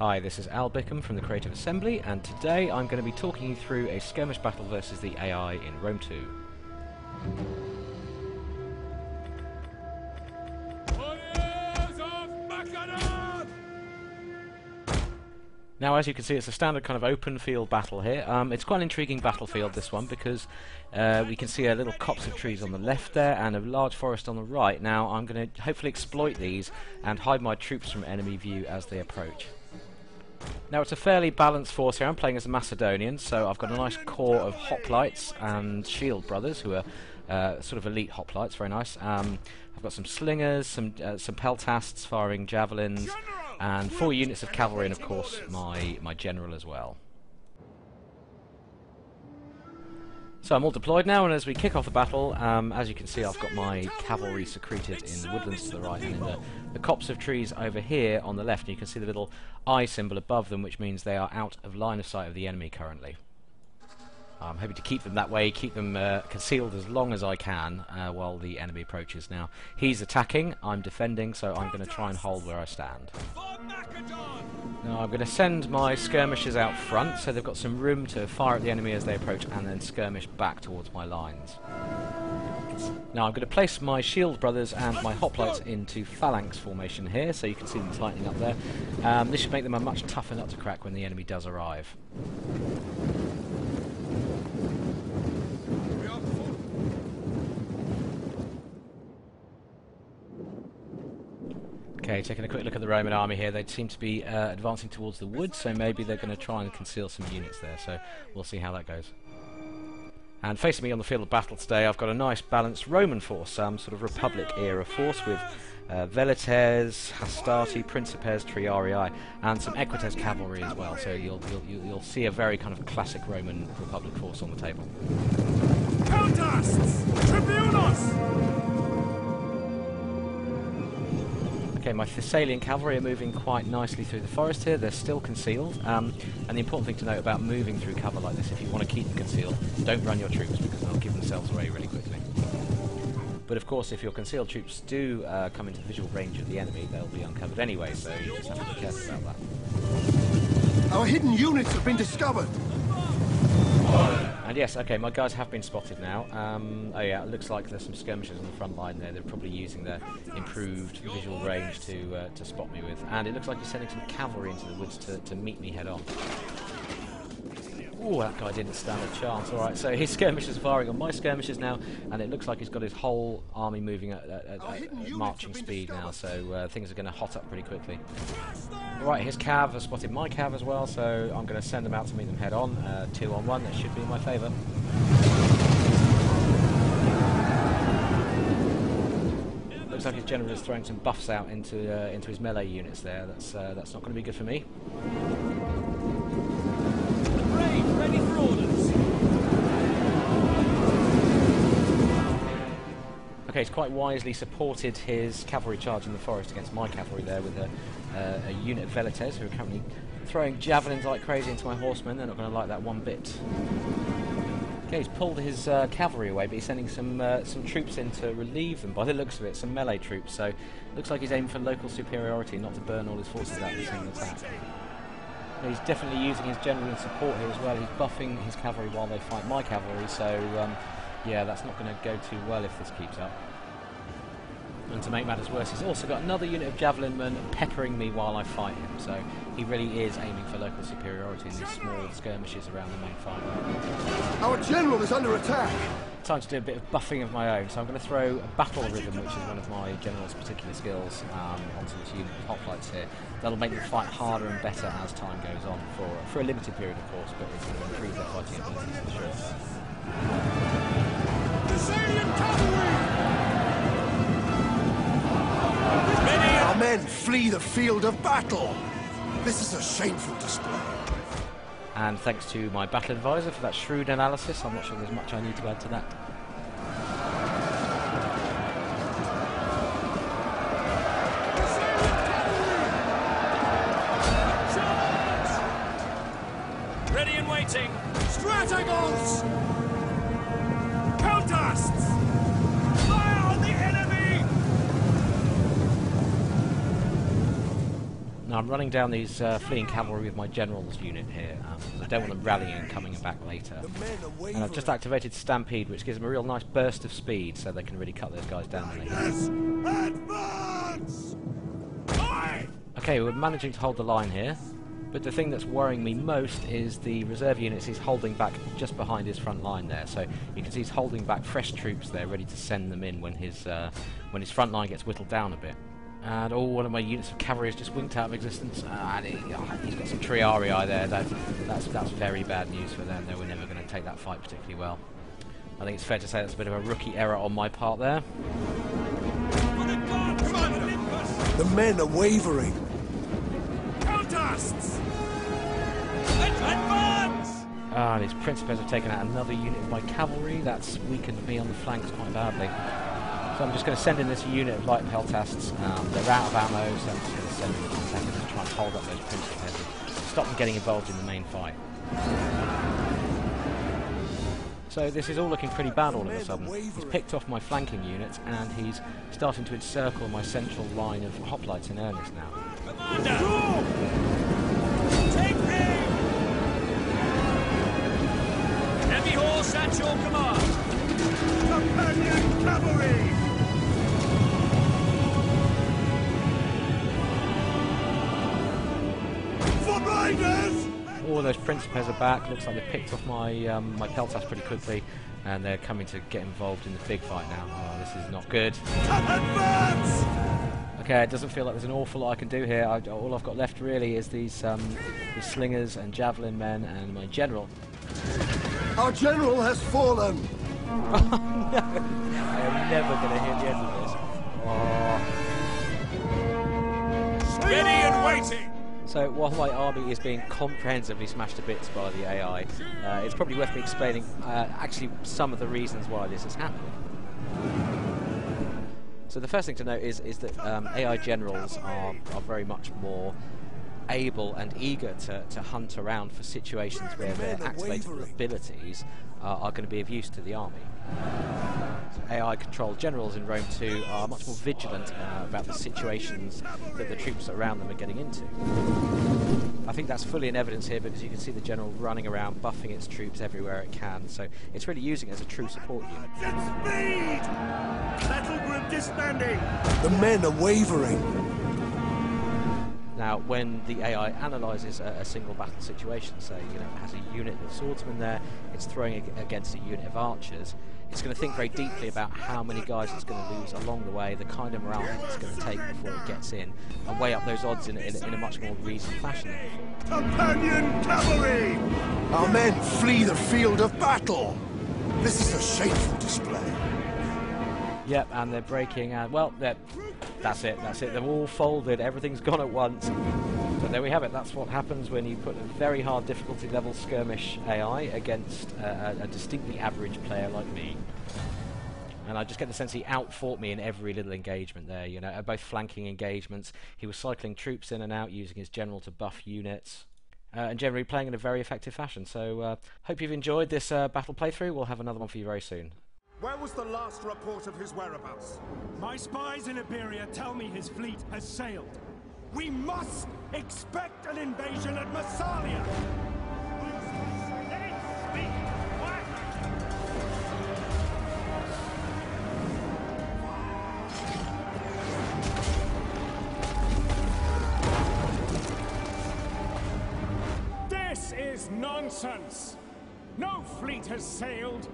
Hi, this is Al Bickham from the Creative Assembly, and today I'm going to be talking you through a skirmish battle versus the AI in Rome 2. Now, as you can see, it's a standard kind of open field battle here. It's quite an intriguing battlefield, this one, because we can see a little copse of trees on the left there and a large forest on the right. Now, I'm going to hopefully exploit these and hide my troops from enemy view as they approach. Now, it's a fairly balanced force here. I'm playing as a Macedonian, so I've got a nice core of hoplites and shield brothers who are sort of elite hoplites, very nice. I've got some slingers, some peltasts firing javelins, and 4 units of cavalry, and of course my general as well. So I'm all deployed now, and as we kick off the battle, as you can see, I've got my cavalry secreted in the woodlands to the right and in the copse of trees over here on the left. And you can see the little eye symbol above them, which means they are out of line of sight of the enemy currently. I'm hoping to keep them that way, keep them concealed as long as I can while the enemy approaches. Now, he's attacking, I'm defending, so I'm going to try and hold where I stand. Now, I'm going to send my skirmishers out front, so they've got some room to fire at the enemy as they approach, and then skirmish back towards my lines. Now, I'm going to place my shield brothers and my hoplites into phalanx formation here, so you can see them tightening up there. This should make them a much tougher nut to crack when the enemy does arrive. Okay, taking a quick look at the Roman army here, they seem to be advancing towards the woods, so maybe they're going to try and conceal some units there, so we'll see how that goes. And facing me on the field of battle today, I've got a nice balanced Roman force, sort of Republic-era force with Velites, Hastati, Principes, Triarii, and some Equites cavalry as well, so you'll see a very kind of classic Roman Republic force on the table. Countast! Tribunos! Okay, my Thessalian cavalry are moving quite nicely through the forest here. They're still concealed, and the important thing to note about moving through cover like this, if you want to keep them concealed, don't run your troops because they'll give themselves away really quickly. But of course, if your concealed troops do come into visual range of the enemy, they'll be uncovered anyway, so you just have to be careful about that. Our hidden units have been discovered! And yes, okay, my guys have been spotted now. Oh yeah, it looks like there's some skirmishers on the front line there. They're probably using their improved visual range to spot me with. And it looks like he's sending some cavalry into the woods to meet me head on. Ooh, that guy didn't stand a chance. Alright, so his skirmishers are firing on my skirmishers now, and it looks like he's got his whole army moving at marching speed now, so things are going to hot up pretty quickly. Alright, his cav has spotted my cav as well, so I'm going to send them out to meet them head on. 2 on 1, that should be in my favour. Looks like his general is throwing some buffs out into his melee units there. That's not going to be good for me. Ready for orders! Okay, he's quite wisely supported his cavalry charge in the forest against my cavalry there with a unit of Velites who are currently throwing javelins like crazy into my horsemen. They're not going to like that one bit. Okay, he's pulled his cavalry away, but he's sending some troops in to relieve them, by the looks of it, some melee troops, so it looks like he's aiming for local superiority, not to burn all his forces out in the same attack. He's definitely using his general in support here as well. He's buffing his cavalry while they fight my cavalry, so yeah, that's not going to go too well if this keeps up. And to make matters worse, he's also got another unit of javelin men peppering me while I fight him, so he really is aiming for local superiority in these small skirmishes around the main fight. Our general is under attack! Time to do a bit of buffing of my own, so I'm going to throw a battle rhythm, which is one of my general's particular skills, onto this unit of hoplites here. That'll make them fight harder and better as time goes on, for a limited period of course, but it's going to improve their fighting abilities for sure. Thessalian cavalry! Our men flee the field of battle! This is a shameful display. And thanks to my battle advisor for that shrewd analysis. I'm not sure there's much I need to add to that. Ready and waiting! Strategons! Countast! Fire on the enemy! Now I'm running down these fleeing cavalry with my general's unit here. I don't want them rallying and coming back later. And I've just activated Stampede, which gives them a real nice burst of speed, so they can really cut those guys down when they hit. Advance! Okay, we're managing to hold the line here, but the thing that's worrying me most is the reserve units he's holding back just behind his front line there. So you can see he's holding back fresh troops there, ready to send them in when his front line gets whittled down a bit. And one of my units of cavalry has just winked out of existence. And he's got some Triarii there. That's very bad news for them. They were never going to take that fight particularly well. I think it's fair to say that's a bit of a rookie error on my part there. The men are wavering. Contests! Advance! And his Principes have taken out another unit of my cavalry. That's weakened me on the flanks quite badly. So I'm just going to send in this unit of light peltasts. They're out of ammo, so I'm just going to send in this in a second to try and hold up those Principes and stop them getting involved in the main fight. So this is all looking pretty bad all of a sudden. He's picked off my flanking units and he's starting to encircle my central line of hoplites in earnest now. Commander! Take aim! Heavy horse at your command! Companion cavalry! For riders! All those Principes are back. Looks like they've picked off my my peltasts pretty quickly, and they're coming to get involved in the big fight now. Oh, this is not good. Advance! Okay, it doesn't feel like there's an awful lot I can do here. All I've got left really is these slingers and javelin men and my general. Our general has fallen. Oh no! I am never going to hear the end of this. Oh. Ready and waiting! So while my army is being comprehensively smashed to bits by the AI, it's probably worth me explaining actually some of the reasons why this has happened. So the first thing to note is that AI generals are very much more able and eager to hunt around for situations where their activated abilities are going to be of use to the army. So AI-controlled generals in Rome 2 are much more vigilant about the situations that the troops around them are getting into. I think that's fully in evidence here because you can see the general running around, buffing its troops everywhere it can, so it's really using it as a true support unit. Speed! Battle group disbanding! The men are wavering. Now, when the AI analyses a single battle situation, say, it has a unit of swordsmen there, it's throwing it against a unit of archers, it's going to think very deeply about how many guys it's going to lose along the way, the kind of morale hit it's going to take before it gets in, and weigh up those odds in a much more reasoned fashion than before. Companion cavalry! Our men flee the field of battle. This is a shameful display. Yep, and they're breaking, well, that's it, they've all folded, everything's gone at once. So there we have it, that's what happens when you put a very hard difficulty level skirmish AI against a distinctly average player like me. And I just get the sense he outfought me in every little engagement there, at both flanking engagements. He was cycling troops in and out, using his general to buff units. And generally playing in a very effective fashion. So hope you've enjoyed this battle playthrough. We'll have another one for you very soon. Where was the last report of his whereabouts? My spies in Iberia tell me his fleet has sailed. We must expect an invasion at Massalia! This is nonsense! No fleet has sailed!